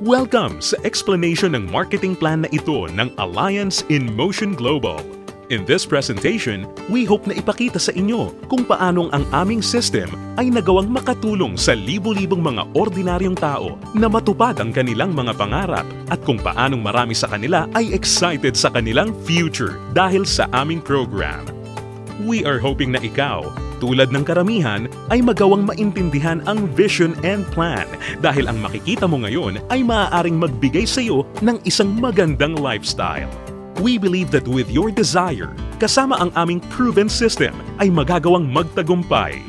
Welcome sa explanation ng marketing plan na ito ng Alliance in Motion Global. In this presentation, we hope na ipakita sa inyo kung paanong ang aming system ay nagawang makatulong sa libo-libong mga ordinaryong tao na matupad ang kanilang mga pangarap at kung paanong marami sa kanila ay excited sa kanilang future dahil sa aming program. We are hoping na ikaw, tulad ng karamihan, ay magawang maintindihan ang vision and plan dahil ang makikita mo ngayon ay maaaring magbigay sa iyo ng isang magandang lifestyle. We believe that with your desire, kasama ang aming proven system ay magagawang magtagumpay.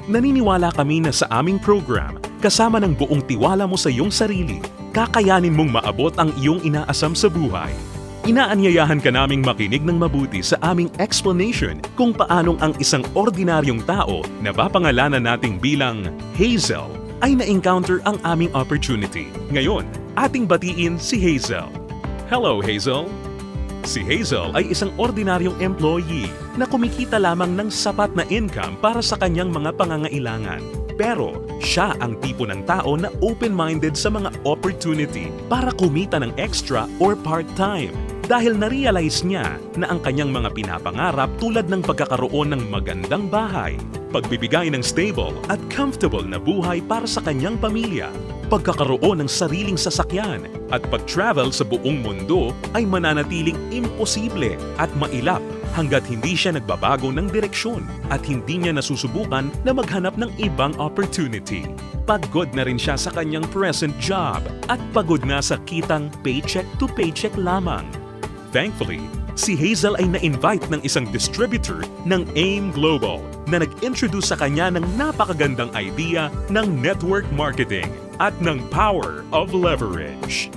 Naniniwala kami na sa aming program, kasama ng buong tiwala mo sa iyong sarili, kakayanin mong maabot ang iyong inaasam sa buhay. Inaanyayahan ka naming makinig ng mabuti sa aming explanation kung paanong ang isang ordinaryong tao na papangalanan nating bilang Hazel ay na-encounter ang aming opportunity. Ngayon, ating batiin si Hazel. Hello, Hazel! Si Hazel ay isang ordinaryong employee na kumikita lamang ng sapat na income para sa kanyang mga pangangailangan. Pero siya ang tipo ng tao na open-minded sa mga opportunity para kumita ng extra or part-time dahil na-realize niya na ang kanyang mga pinapangarap tulad ng pagkakaroon ng magandang bahay, pagbibigay ng stable at comfortable na buhay para sa kanyang pamilya, pagkakaroon ng sariling sasakyan at pag-travel sa buong mundo ay mananatiling imposible at mailap hanggat hindi siya nagbabago ng direksyon at hindi niya nasusubukan na maghanap ng ibang opportunity. Pagod na rin siya sa kanyang present job at pagod na sa kitang paycheck to paycheck lamang. Thankfully, si Hazel ay na-invite ng isang distributor ng AIM Global na nag-introduce sa kanya ng napakagandang idea ng network marketing at ng power of leverage.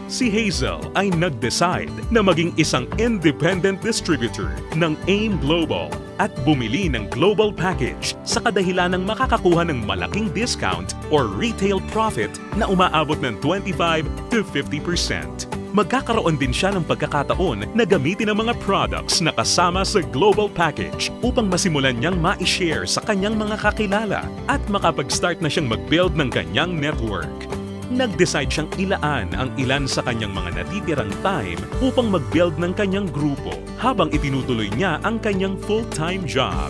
Si Hazel ay nag-decide na maging isang independent distributor ng AIM Global at bumili ng global package sa kadahilan ng makakakuha ng malaking discount or retail profit na umaabot ng 25 to 50%. Magkakaroon din siya ng pagkakataon na gamitin ang mga products na kasama sa global package upang masimulan niyang ma-share sa kanyang mga kakilala at makapag-start na siyang mag-build ng kanyang network. Nag-decide siyang ilaan ang ilan sa kanyang mga natitirang time upang mag-build ng kanyang grupo habang itinutuloy niya ang kanyang full-time job.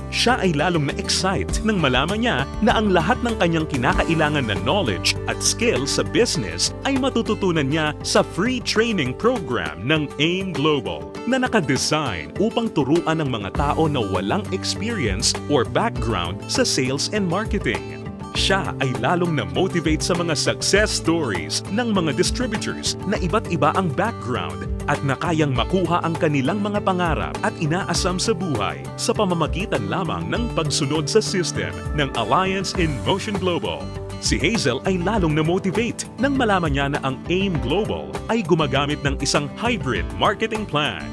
Siya ay lalong na-excite nang malaman niya na ang lahat ng kanyang kinakailangan na knowledge at skills sa business ay matututunan niya sa free training program ng AIM Global na nakadesign upang turuan ng mga tao na walang experience or background sa sales and marketing. Siya ay lalong na-motivate sa mga success stories ng mga distributors na iba't iba ang background at na kayang makuha ang kanilang mga pangarap at inaasam sa buhay sa pamamagitan lamang ng pagsunod sa system ng Alliance in Motion Global. Si Hazel ay lalong na-motivate nang malaman niya na ang AIM Global ay gumagamit ng isang hybrid marketing plan.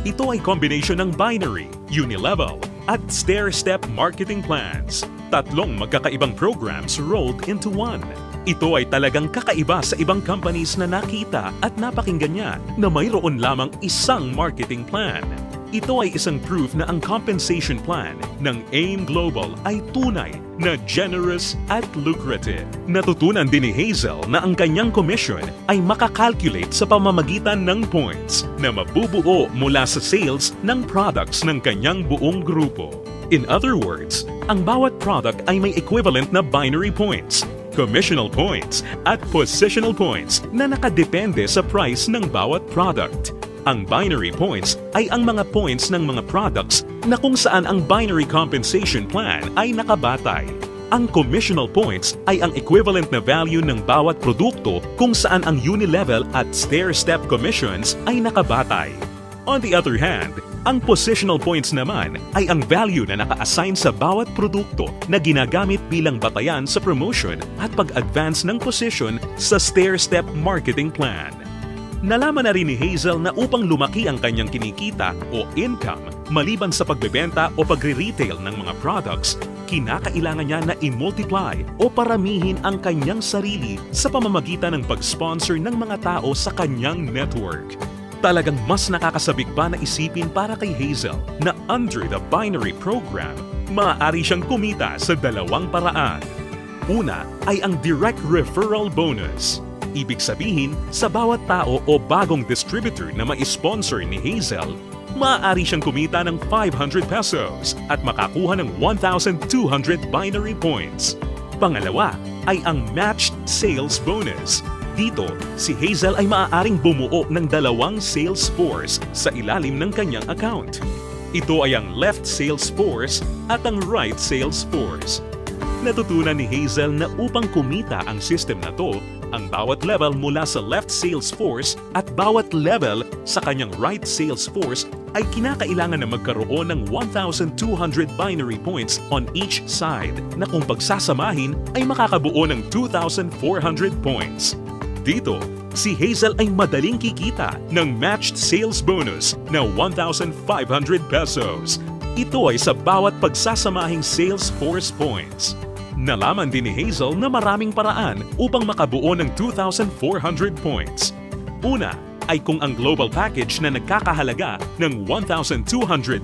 Ito ay combination ng binary, unilevel, at stair-step marketing plans. Tatlong magkakaibang programs rolled into one. Ito ay talagang kakaiba sa ibang companies na nakita at napakinggan niya na mayroon lamang isang marketing plan. Ito ay isang proof na ang compensation plan ng AIM Global ay tunay na generous at lucrative. Natutunan din ni Hazel na ang kanyang commission ay makakalculate sa pamamagitan ng points na mabubuo mula sa sales ng products ng kanyang buong grupo. In other words, ang bawat product ay may equivalent na binary points, commissional points, at positional points na nakadepende sa price ng bawat product. Ang binary points ay ang mga points ng mga products na kung saan ang binary compensation plan ay nakabatay. Ang commissional points ay ang equivalent na value ng bawat produkto kung saan ang unilevel at stair-step commissions ay nakabatay. On the other hand, ang positional points naman ay ang value na naka-assign sa bawat produkto na ginagamit bilang batayan sa promotion at pag-advance ng position sa stair-step marketing plan. Nalaman na rin ni Hazel na upang lumaki ang kanyang kinikita o income maliban sa pagbebenta o pagre-retail ng mga products, kinakailangan niya na i-multiply o paramihin ang kanyang sarili sa pamamagitan ng pag-sponsor ng mga tao sa kanyang network. Talagang mas nakakasabik pa na isipin para kay Hazel na under the binary program, maaari siyang kumita sa dalawang paraan. Una ay ang direct referral bonus. Ibig sabihin, sa bawat tao o bagong distributor na ma-sponsor ni Hazel, maaari siyang kumita ng 500 pesos at makakuha ng 1,200 binary points. Pangalawa ay ang matched sales bonus. Dito, si Hazel ay maaaring bumuo ng 2 sales force sa ilalim ng kanyang account. Ito ay ang left sales force at ang right sales force. Natutunan ni Hazel na upang kumita ang system na to, ang bawat level mula sa left sales force at bawat level sa kanyang right sales force ay kinakailangan na magkaroon ng 1,200 binary points on each side na kung pagsasamahin ay makakabuo ng 2,400 points. Dito, si Hazel ay madaling kikita ng matched sales bonus na 1,500 pesos. Ito ay sa bawat pagsasamahing sales force points. Nalaman din ni Hazel na maraming paraan upang makabuo ng 2,400 points. Una ay kung ang global package na nagkakahalaga ng 1,200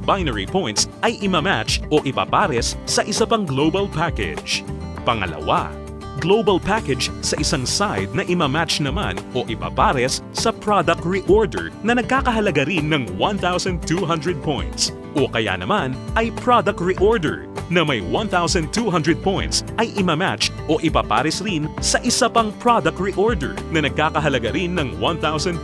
binary points ay imamatch o ipapares sa isa pang global package. Pangalawa, global package sa isang side na imamatch naman o ipapares sa product reorder na nagkakahalaga rin ng 1,200 points. O kaya naman ay product reorder na may 1,200 points ay imamatch o ipapares rin sa isa pang product reorder na nagkakahalaga rin ng 1,200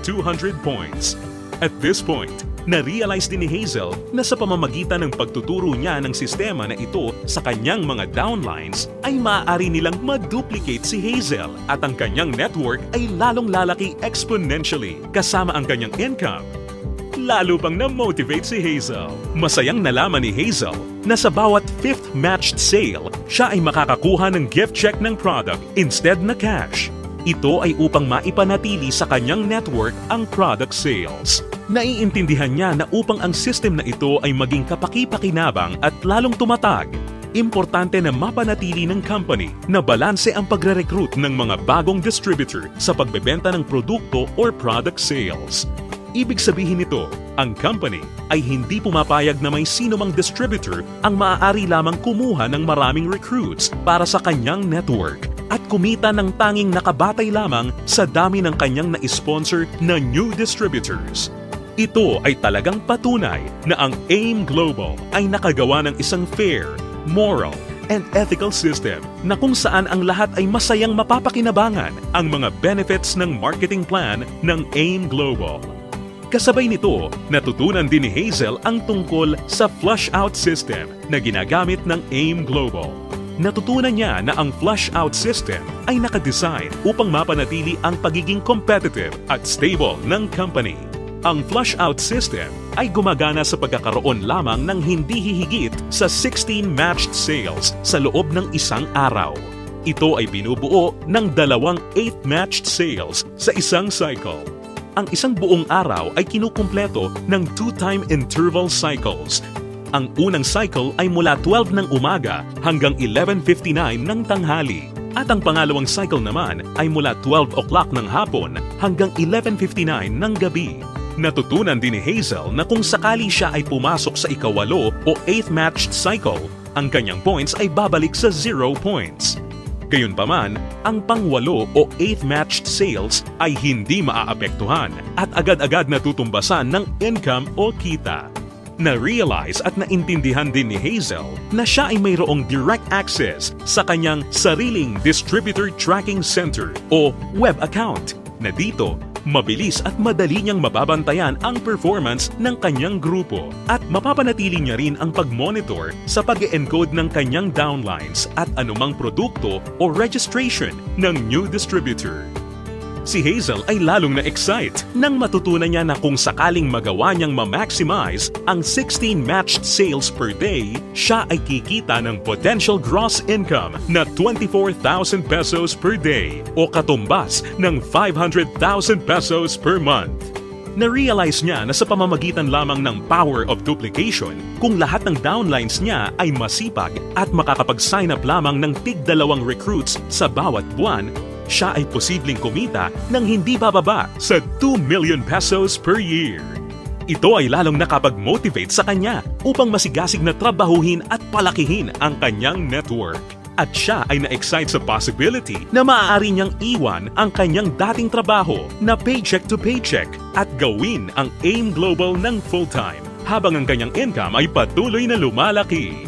points. At this point, na-realize din ni Hazel na sa pamamagitan ng pagtuturo niya ng sistema na ito sa kanyang mga downlines ay maaari nilang ma-duplicate si Hazel at ang kanyang network ay lalong lalaki exponentially kasama ang kanyang income. Lalo pang na-motivate si Hazel. Masayang nalaman ni Hazel na sa bawat 5th matched sale, siya ay makakakuha ng gift check ng product instead na cash. Ito ay upang maipanatili sa kanyang network ang product sales. Naiintindihan niya na upang ang system na ito ay maging kapaki-pakinabang at lalong tumatag, importante na mapanatili ng company na balanse ang pagre-recruit ng mga bagong distributor sa pagbebenta ng produkto or product sales. Ibig sabihin nito, ang company ay hindi pumapayag na may sino mang distributor ang maaari lamang kumuha ng maraming recruits para sa kanyang network at kumita ng tanging nakabatay lamang sa dami ng kanyang na-sponsor na new distributors. Ito ay talagang patunay na ang AIM Global ay nakagawa ng isang fair, moral, and ethical system na kung saan ang lahat ay masayang mapapakinabangan ang mga benefits ng marketing plan ng AIM Global. Kasabay nito, natutunan din ni Hazel ang tungkol sa flush-out system na ginagamit ng AIM Global. Natutunan niya na ang flush-out system ay nakadesign upang mapanatili ang pagiging competitive at stable ng company. Ang flush-out system ay gumagana sa pagkakaroon lamang ng hindi hihigit sa 16 matched sales sa loob ng isang araw. Ito ay binubuo ng 2 8 matched sales sa isang cycle. Ang isang buong araw ay kinukumpleto ng 2-time interval cycles. Ang unang cycle ay mula 12 ng umaga hanggang 11:59 ng tanghali. At ang pangalawang cycle naman ay mula 12 o'clock ng hapon hanggang 11:59 ng gabi. Natutunan din ni Hazel na kung sakali siya ay pumasok sa ikawalo o 8th matched cycle, ang kanyang points ay babalik sa 0 points. Gayunpaman, ang pang-8 o 8th matched sales ay hindi maaapektuhan at agad-agad natutumbasan ng income o kita. Na-realize at naintindihan din ni Hazel na siya ay mayroong direct access sa kanyang sariling Distributor Tracking Center o web account na dito mabilis at madali niyang mababantayan ang performance ng kanyang grupo at mapapanatili niya rin ang pag-monitor sa pag-encode ng kanyang downlines at anumang produkto o registration ng new distributor. Si Hazel ay lalong na-excite nang matutunan niya na kung sakaling magawa niyang ma-maximize ang 16 matched sales per day, siya ay kikita ng potential gross income na 24,000 pesos per day o katumbas ng 500,000 pesos per month. Na-realize niya na sa pamamagitan lamang ng power of duplication, kung lahat ng downlines niya ay masipag at makakapag-sign up lamang ng tig-2 recruits sa bawat buwan, siya ay posibleng kumita ng hindi bababa sa 2 million pesos per year. Ito ay lalong nakapag-motivate sa kanya upang masigasig na trabahuhin at palakihin ang kanyang network. At siya ay na-excite sa possibility na maaari niyang iwan ang kanyang dating trabaho na paycheck to paycheck at gawin ang AIM Global ng full-time habang ang kanyang income ay patuloy na lumalaki.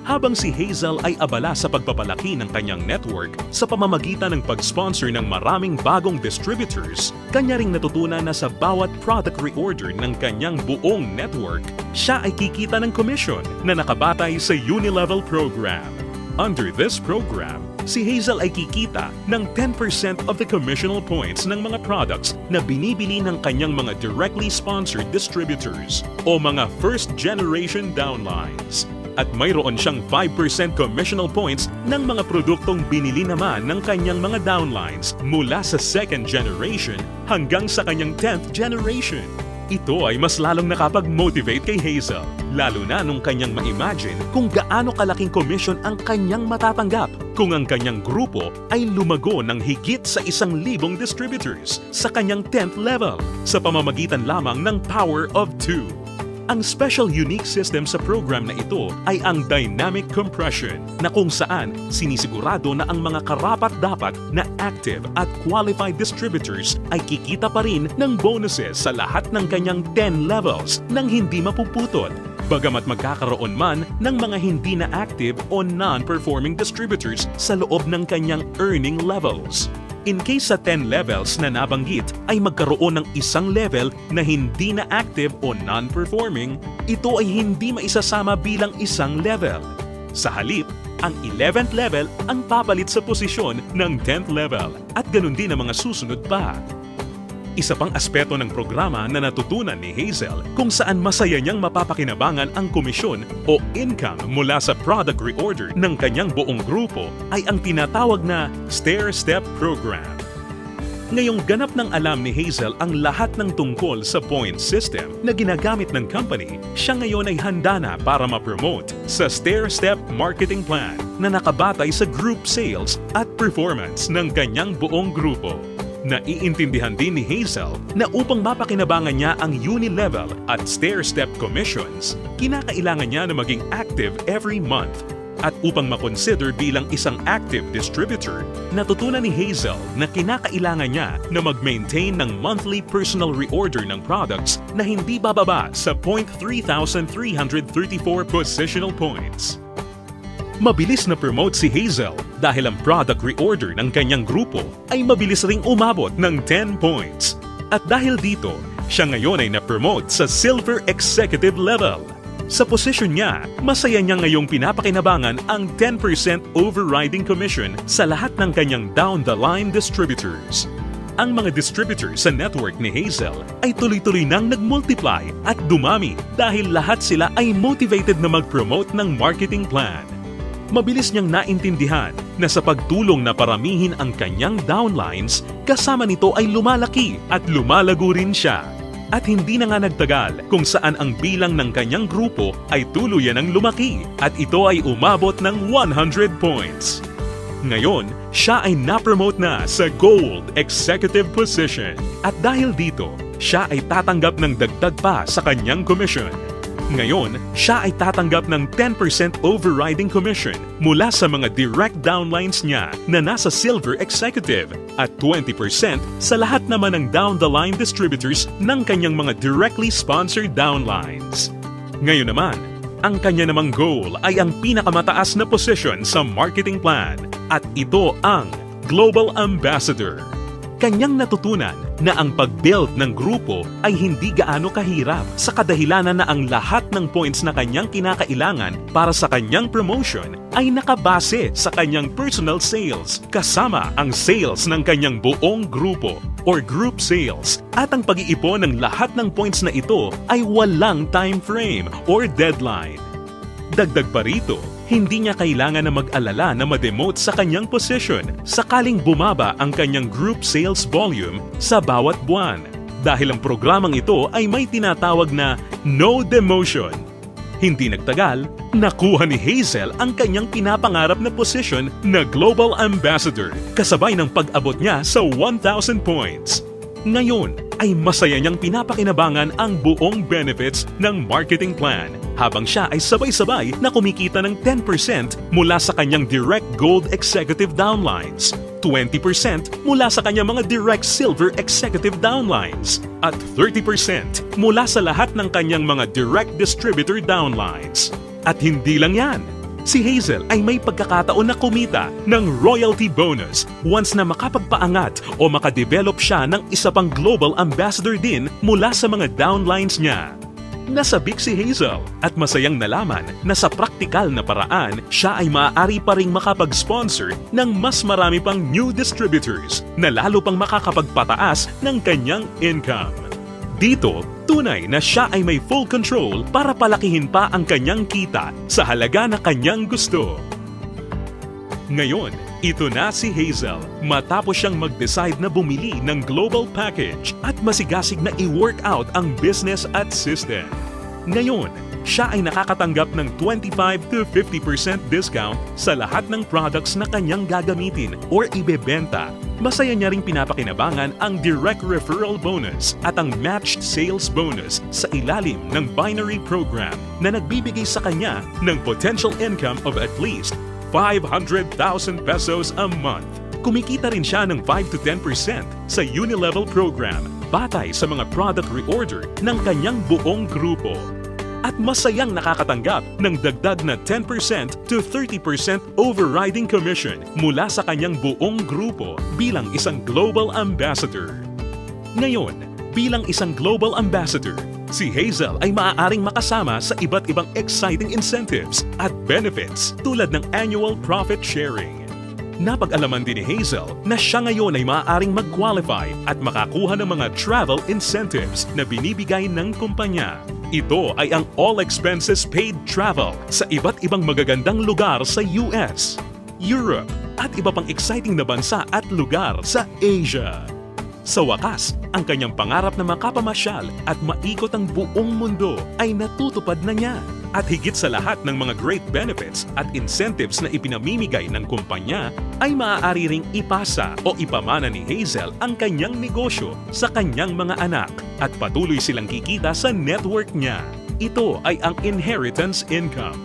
Habang si Hazel ay abala sa pagpapalaki ng kanyang network sa pamamagitan ng pag-sponsor ng maraming bagong distributors, kanya ring natutunan na sa bawat product reorder ng kanyang buong network, siya ay kikita ng commission na nakabatay sa Unilevel program. Under this program, si Hazel ay kikita ng 10% of the commissional points ng mga products na binibili ng kanyang mga directly sponsored distributors o mga first-generation downlines. At mayroon siyang 5% commissional points ng mga produktong binili naman ng kanyang mga downlines mula sa second generation hanggang sa kanyang 10th generation. Ito ay mas lalong nakapag-motivate kay Hazel, lalo na nung kanyang ma-imagine kung gaano kalaking commission ang kanyang matatanggap kung ang kanyang grupo ay lumago ng higit sa 1,000 distributors sa kanyang 10th level sa pamamagitan lamang ng Power of 2. Ang special unique system sa program na ito ay ang dynamic compression na kung saan sinisigurado na ang mga karapat-dapat na active at qualified distributors ay kikita pa rin ng bonuses sa lahat ng kanyang 10 levels nang hindi mapuputol, bagamat magkakaroon man ng mga hindi na active o non-performing distributors sa loob ng kanyang earning levels. In case sa 10 levels na nabanggit ay magkaroon ng isang level na hindi na active o non-performing, ito ay hindi maisasama bilang isang level. Sa halip, ang 11th level ang papalit sa posisyon ng 10th level at ganun din ang mga susunod pa. Isa pang aspeto ng programa na natutunan ni Hazel kung saan masaya niyang mapapakinabangan ang komisyon o income mula sa product reorder ng kanyang buong grupo ay ang tinatawag na stair-step program. Ngayong ganap ng alam ni Hazel ang lahat ng tungkol sa point system na ginagamit ng company, siya ngayon ay handa na para ma-promote sa stair-step marketing plan na nakabatay sa group sales at performance ng kanyang buong grupo. Naiintindihan din ni Hazel na upang mapakinabangan niya ang Unilevel at stair-step commissions, kinakailangan niya na maging active every month. At upang makonsider bilang isang active distributor, natutunan ni Hazel na kinakailangan niya na mag-maintain ng monthly personal reorder ng products na hindi bababa sa 3,334 positional points. Mabilis na promote si Hazel dahil ang product reorder ng kanyang grupo ay mabilis ring umabot ng 10 points. At dahil dito, siya ngayon ay na-promote sa Silver Executive level. Sa posisyon niya, masaya niya ngayong pinapakinabangan ang 10% overriding commission sa lahat ng kanyang down-the-line distributors. Ang mga distributors sa network ni Hazel ay tuloy-tuloy nang nag-multiply at dumami dahil lahat sila ay motivated na mag-promote ng marketing plan. Mabilis niyang naintindihan na sa pagtulong na paramihin ang kanyang downlines, kasama nito ay lumalaki at lumalago rin siya. At hindi na nga nagtagal kung saan ang bilang ng kanyang grupo ay tuluyan ang lumaki at ito ay umabot ng 100 points. Ngayon, siya ay na-promote na sa Gold Executive position at dahil dito, siya ay tatanggap ng dagdag pa sa kanyang commission. Ngayon, siya ay tatanggap ng 10% overriding commission mula sa mga direct downlines niya na nasa Silver Executive at 20% sa lahat naman ng down-the-line distributors ng kanyang mga directly sponsored downlines. Ngayon naman, ang kanya namang goal ay ang pinakamataas na position sa marketing plan at ito ang Global Ambassador. Kanyang natutunan na ang pag-build ng grupo ay hindi gaano kahirap sa kadahilanan na ang lahat ng points na kanyang kinakailangan para sa kanyang promotion ay nakabase sa kanyang personal sales kasama ang sales ng kanyang buong grupo or group sales at ang pag-iipon ng lahat ng points na ito ay walang time frame or deadline. Dagdag pa rito, hindi niya kailangan na mag-alala na ma-demote sa kanyang position sakaling bumaba ang kanyang group sales volume sa bawat buwan dahil ang programang ito ay may tinatawag na no demotion. Hindi nagtagal, nakuha ni Hazel ang kanyang pinapangarap na position na Global Ambassador kasabay ng pag-abot niya sa 1,000 points. Ngayon ay masaya niyang pinapakinabangan ang buong benefits ng marketing plan habang siya ay sabay-sabay na kumikita ng 10% mula sa kanyang direct gold executive downlines, 20% mula sa kanyang mga direct silver executive downlines, at 30% mula sa lahat ng kanyang mga direct distributor downlines. At hindi lang yan, si Hazel ay may pagkakataon na kumita ng royalty bonus once na makapagpaangat o makadevelop siya ng isa pang global ambassador din mula sa mga downlines niya. Nasabik si Hazel at masayang nalaman na sa praktikal na paraan, siya ay maaari pa ring makapag-sponsor ng mas marami pang new distributors na lalo pang makakapagpataas ng kanyang income. Dito, tunay na siya ay may full control para palakihin pa ang kanyang kita sa halaga na kanyang gusto. Ngayon, ito na si Hazel matapos siyang mag-decide na bumili ng global package at masigasig na i-work out ang business at system. Ngayon, siya ay nakakatanggap ng 25 to 50% discount sa lahat ng products na kanyang gagamitin or ibebenta. Masaya niya ring pinapakinabangan ang direct referral bonus at ang matched sales bonus sa ilalim ng binary program na nagbibigay sa kanya ng potential income of at least 500,000 pesos a month. Kumikita rin siya ng 5 to 10% sa Unilevel program batay sa mga product reorder ng kanyang buong grupo. At masayang nakakatanggap ng dagdag na 10% to 30% overriding commission mula sa kanyang buong grupo bilang isang global ambassador. Ngayon, bilang isang global ambassador, si Hazel ay maaaring makasama sa iba't ibang exciting incentives at benefits tulad ng annual profit sharing. Napag-alaman din ni Hazel na siya ngayon ay maaaring mag-qualify at makakuha ng mga travel incentives na binibigay ng kumpanya. Ito ay ang all expenses paid travel sa iba't ibang magagandang lugar sa US, Europe at iba pang exciting na bansa at lugar sa Asia. Sa wakas, ang kanyang pangarap na makapamasyal at maikot ang buong mundo ay natutupad na niya. At higit sa lahat ng mga great benefits at incentives na ipinamimigay ng kumpanya, ay maaari ring ipasa o ipamana ni Hazel ang kanyang negosyo sa kanyang mga anak at patuloy silang kikita sa network niya. Ito ay ang inheritance income.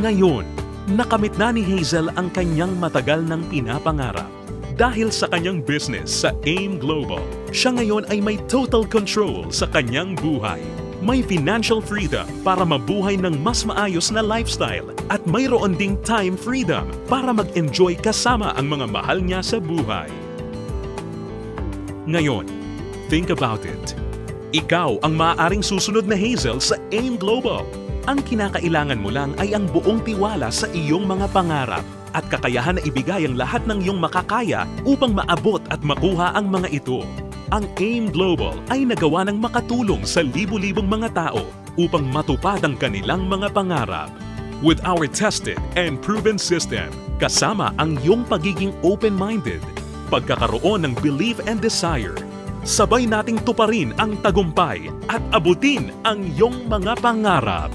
Ngayon, nakamit na ni Hazel ang kanyang matagal ng pinapangarap. Dahil sa kanyang business sa AIM Global, siya ngayon ay may total control sa kanyang buhay. May financial freedom para mabuhay ng mas maayos na lifestyle at mayroon ding time freedom para mag-enjoy kasama ang mga mahal niya sa buhay. Ngayon, think about it. Ikaw ang maaaring susunod na Hazel sa AIM Global. Ang kinakailangan mo lang ay ang buong tiwala sa iyong mga pangarap at kakayahan na ibigay ang lahat ng iyong makakaya upang maabot at makuha ang mga ito. Ang AIM Global ay nagawa ng makatulong sa libu-libong mga tao upang matupad ang kanilang mga pangarap. With our tested and proven system, kasama ang iyong pagiging open-minded, pagkakaroon ng belief and desire, sabay nating tuparin ang tagumpay at abutin ang iyong mga pangarap.